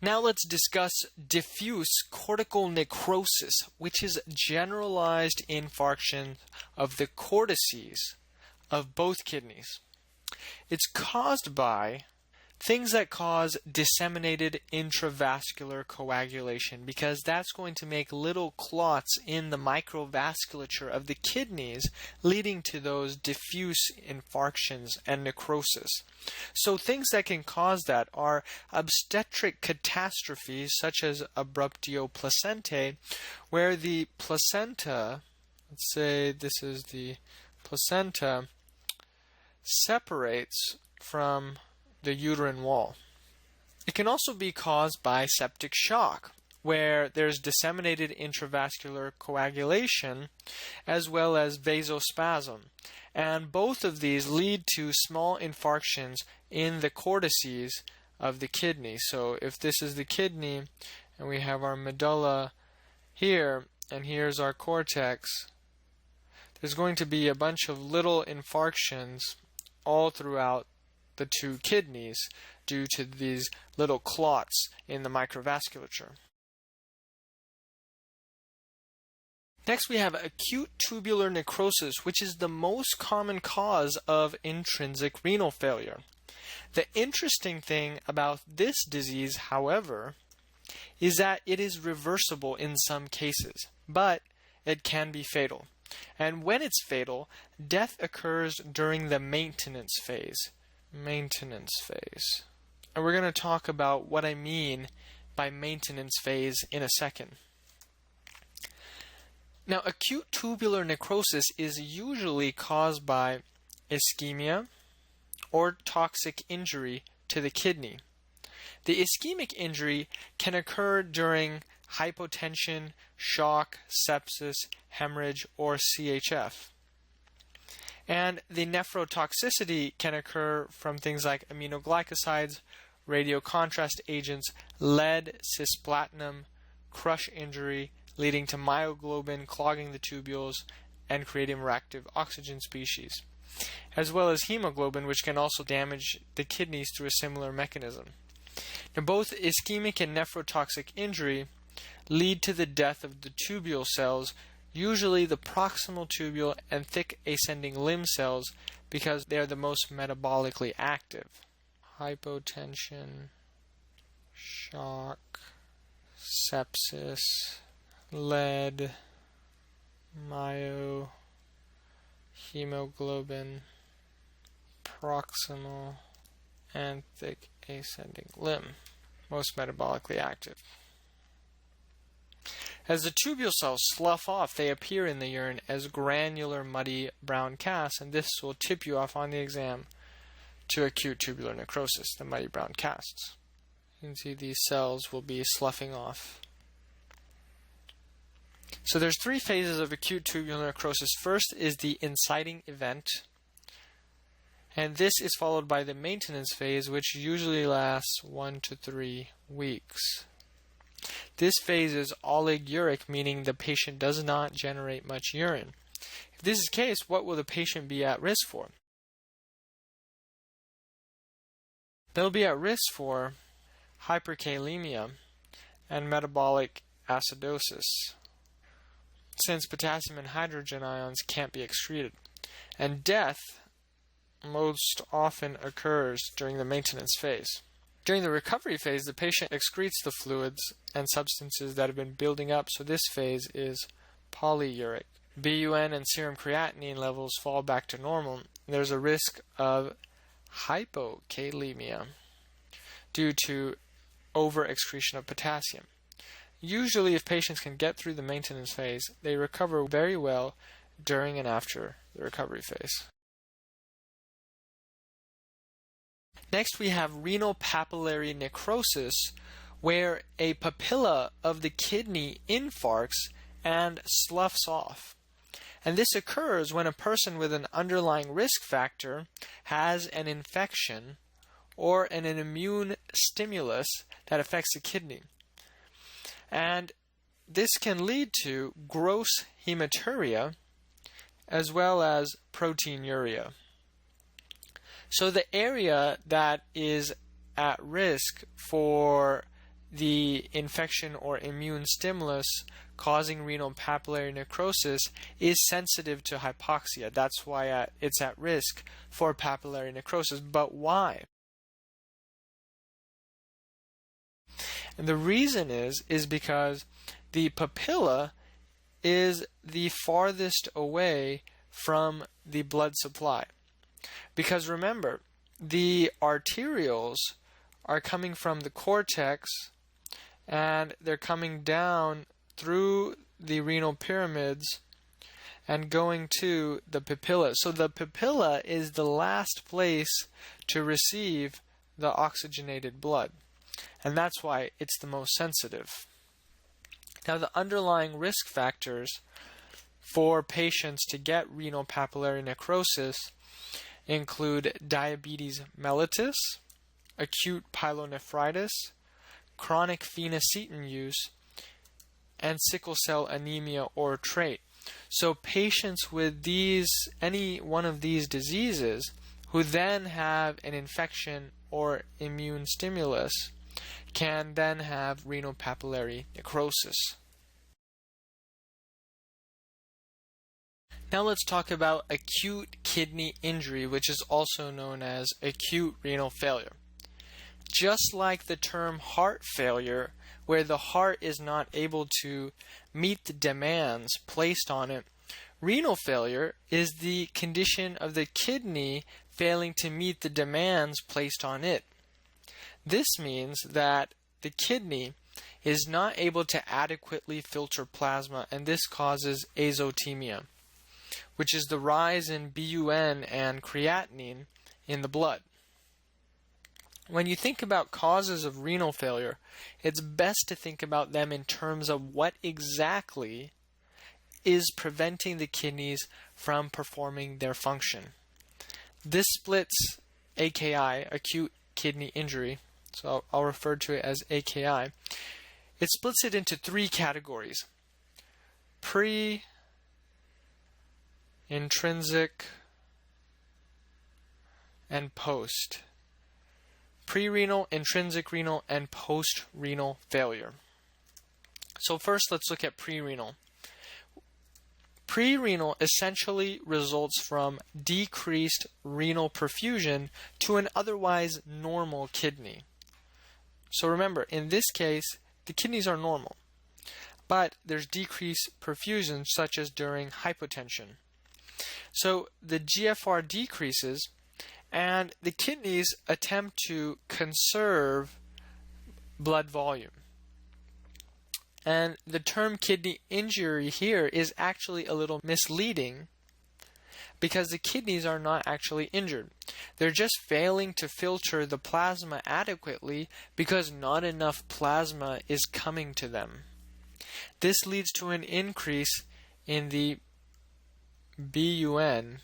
Now let's discuss diffuse cortical necrosis, which is generalized infarction of the cortices of both kidneys. It's caused by things that cause disseminated intravascular coagulation, because that's going to make little clots in the microvasculature of the kidneys, leading to those diffuse infarctions and necrosis. So things that can cause that are obstetric catastrophes, such as abruptio placentae, where the placenta, let's say this is the placenta, separates from the uterine wall. It can also be caused by septic shock, where there's disseminated intravascular coagulation as well as vasospasm. And both of these lead to small infarctions in the cortices of the kidney. So if this is the kidney and we have our medulla here and here's our cortex, there's going to be a bunch of little infarctions all throughout the two kidneys due to these little clots in the microvasculature. Next, we have acute tubular necrosis, which is the most common cause of intrinsic renal failure. The interesting thing about this disease, however, is that it is reversible in some cases, but it can be fatal. And when it's fatal, death occurs during the maintenance phase. And we're going to talk about what I mean by maintenance phase in a second. Now, acute tubular necrosis is usually caused by ischemia or toxic injury to the kidney. The ischemic injury can occur during hypotension, shock, sepsis, hemorrhage, or CHF. And the nephrotoxicity can occur from things like aminoglycosides, radiocontrast agents, lead, cisplatinum, crush injury, leading to myoglobin clogging the tubules and creating reactive oxygen species, as well as hemoglobin, which can also damage the kidneys through a similar mechanism. Now, both ischemic and nephrotoxic injury lead to the death of the tubule cells, usually the proximal tubule and thick ascending limb cells, because they are the most metabolically active. Hypotension, shock, sepsis, lead, hemoglobin, proximal, and thick ascending limb, most metabolically active. As the tubule cells slough off, they appear in the urine as granular, muddy brown casts, and this will tip you off on the exam to acute tubular necrosis, the muddy brown casts. You can see these cells will be sloughing off. So there's three phases of acute tubular necrosis. First is the inciting event, and this is followed by the maintenance phase, which usually lasts 1 to 3 weeks. This phase is oliguric, meaning the patient does not generate much urine. If this is the case, what will the patient be at risk for? They'll be at risk for hyperkalemia and metabolic acidosis, since potassium and hydrogen ions can't be excreted. And death most often occurs during the maintenance phase. During the recovery phase, the patient excretes the fluids and substances that have been building up, so this phase is polyuric. BUN and serum creatinine levels fall back to normal. There's a risk of hypokalemia due to overexcretion of potassium. Usually, if patients can get through the maintenance phase, they recover very well during and after the recovery phase. Next, we have renal papillary necrosis, where a papilla of the kidney infarcts and sloughs off. And this occurs when a person with an underlying risk factor has an infection or an immune stimulus that affects the kidney. And this can lead to gross hematuria as well as proteinuria. So the area that is at risk for the infection or immune stimulus causing renal papillary necrosis is sensitive to hypoxia. That's why it's at risk for papillary necrosis. But why? And the reason is because the papilla is the farthest away from the blood supply. Because remember, the arterioles are coming from the cortex and they're coming down through the renal pyramids and going to the papilla. So the papilla is the last place to receive the oxygenated blood. And that's why it's the most sensitive. Now, the underlying risk factors for patients to get renal papillary necrosis include diabetes mellitus, acute pyelonephritis, chronic phenocetin use, and sickle cell anemia or trait. So patients with any one of these diseases who then have an infection or immune stimulus can then have renal papillary necrosis. Now let's talk about acute kidney injury, which is also known as acute renal failure. Just like the term heart failure, where the heart is not able to meet the demands placed on it, renal failure is the condition of the kidney failing to meet the demands placed on it. This means that the kidney is not able to adequately filter plasma, and this causes azotemia, which is the rise in BUN and creatinine in the blood. When you think about causes of renal failure, it's best to think about them in terms of what exactly is preventing the kidneys from performing their function. This splits AKI, acute kidney injury, so I'll refer to it as AKI. It splits it into three categories: pre, intrinsic, and post. Pre-renal, intrinsic renal, and post-renal failure. So first, let's look at pre-renal. Pre-renal essentially results from decreased renal perfusion to an otherwise normal kidney. So remember, in this case, the kidneys are normal, but there's decreased perfusion, such as during hypotension. So the GFR decreases, and the kidneys attempt to conserve blood volume. And the term kidney injury here is actually a little misleading because the kidneys are not actually injured. They're just failing to filter the plasma adequately because not enough plasma is coming to them. This leads to an increase in the BUN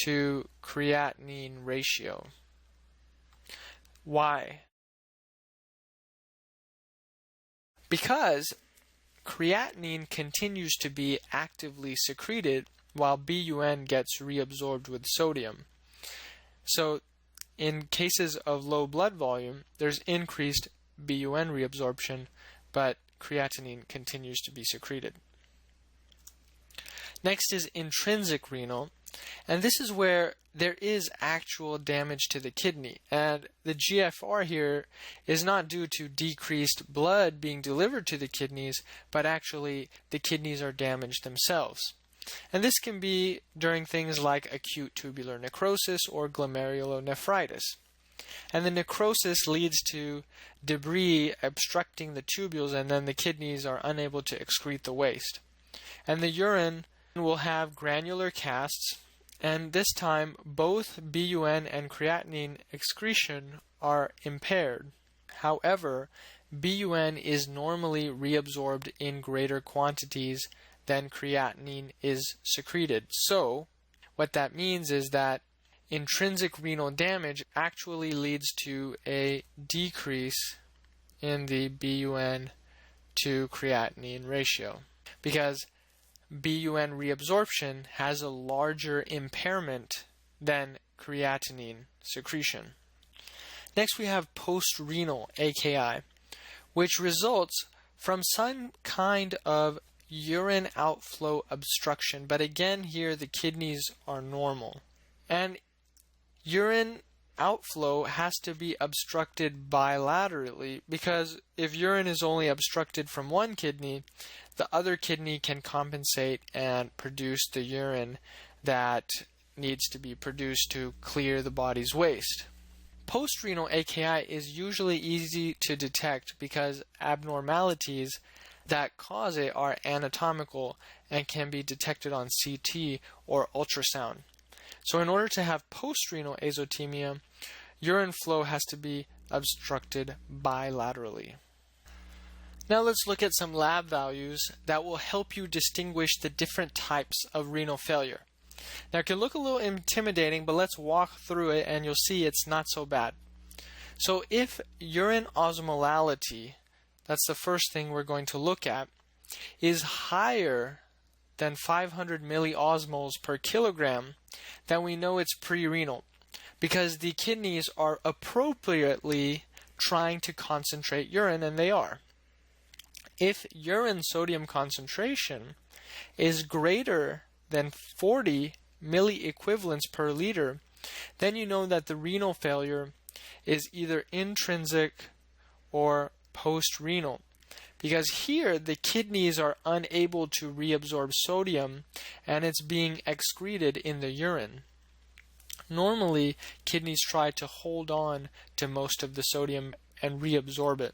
to creatinine ratio. Why? Because creatinine continues to be actively secreted while BUN gets reabsorbed with sodium. So in cases of low blood volume, there's increased BUN reabsorption, but creatinine continues to be secreted. Next is intrinsic renal, and this is where there is actual damage to the kidney. And the GFR here is not due to decreased blood being delivered to the kidneys, but actually the kidneys are damaged themselves. And this can be during things like acute tubular necrosis or glomerulonephritis. And the necrosis leads to debris obstructing the tubules, and then the kidneys are unable to excrete the waste. And the urine will have granular casts, and this time both BUN and creatinine excretion are impaired. However, BUN is normally reabsorbed in greater quantities than creatinine is secreted. So, what that means is that intrinsic renal damage actually leads to a decrease in the BUN to creatinine ratio, because BUN reabsorption has a larger impairment than creatinine secretion. Next, we have post-renal AKI. which results from some kind of urine outflow obstruction. But again, here the kidneys are normal. And urine outflow has to be obstructed bilaterally, because if urine is only obstructed from one kidney, the other kidney can compensate and produce the urine that needs to be produced to clear the body's waste. Postrenal AKI is usually easy to detect because abnormalities that cause it are anatomical and can be detected on CT or ultrasound. So in order to have postrenal azotemia, urine flow has to be obstructed bilaterally. Now let's look at some lab values that will help you distinguish the different types of renal failure. Now it can look a little intimidating, but let's walk through it and you'll see it's not so bad. So if urine osmolality, that's the first thing we're going to look at, is higher than 500 milliosmoles per kilogram, then we know it's pre-renal, because the kidneys are appropriately trying to concentrate urine, and they are. If urine sodium concentration is greater than 40 milliequivalents per liter, then you know that the renal failure is either intrinsic or post-renal, because here the kidneys are unable to reabsorb sodium and it's being excreted in the urine. Normally, kidneys try to hold on to most of the sodium and reabsorb it.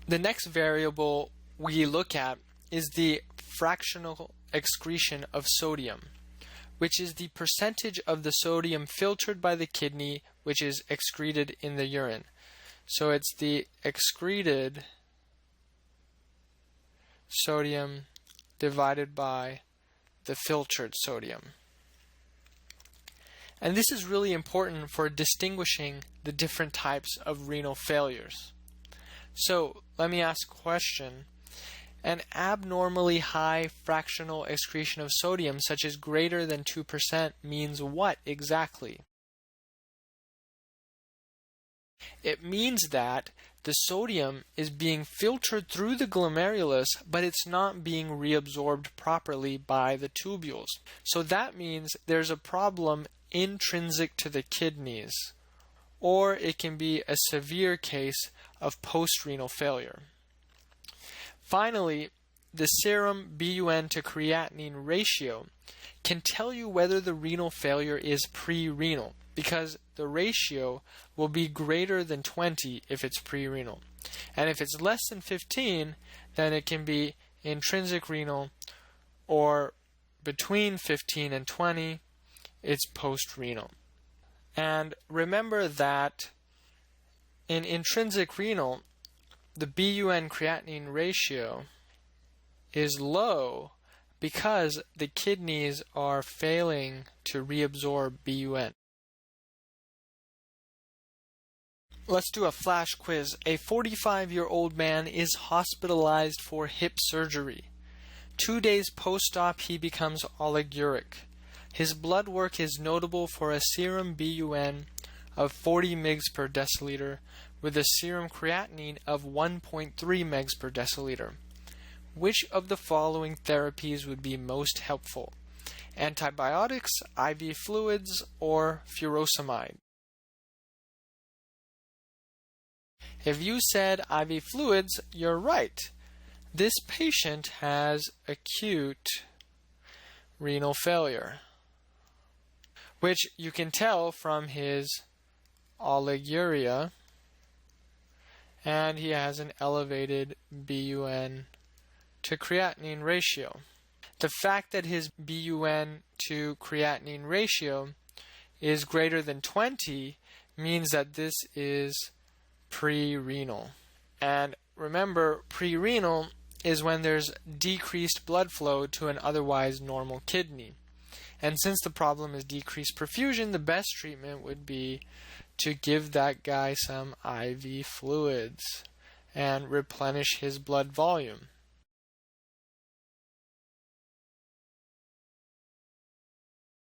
The next variable we look at is the fractional excretion of sodium, which is the percentage of the sodium filtered by the kidney which is excreted in the urine. So it's the excreted sodium divided by the filtered sodium. And this is really important for distinguishing the different types of renal failures. So let me ask a question. An abnormally high fractional excretion of sodium, such as greater than 2%, means what exactly? It means that the sodium is being filtered through the glomerulus, but it's not being reabsorbed properly by the tubules. So that means there's a problem intrinsic to the kidneys, or it can be a severe case of postrenal failure. Finally, the serum BUN to creatinine ratio can tell you whether the renal failure is pre-renal, because the ratio will be greater than 20 if it's pre-renal. And if it's less than 15, then it can be intrinsic renal, or between 15 and 20, it's post-renal. And remember that in intrinsic renal, the BUN creatinine ratio is low because the kidneys are failing to reabsorb BUN. Let's do a flash quiz. A 45-year-old man is hospitalized for hip surgery. 2 days post-op, he becomes oliguric. His blood work is notable for a serum BUN of 40 mg per deciliter with a serum creatinine of 1.3 mg per deciliter. Which of the following therapies would be most helpful? Antibiotics, IV fluids, or furosemide? If you said IV fluids, you're right. This patient has acute renal failure, which you can tell from his oliguria, and he has an elevated BUN to creatinine ratio. The fact that his BUN to creatinine ratio is greater than 20 means that this is pre-renal. And remember, pre-renal is when there's decreased blood flow to an otherwise normal kidney. And since the problem is decreased perfusion, the best treatment would be to give that guy some IV fluids and replenish his blood volume.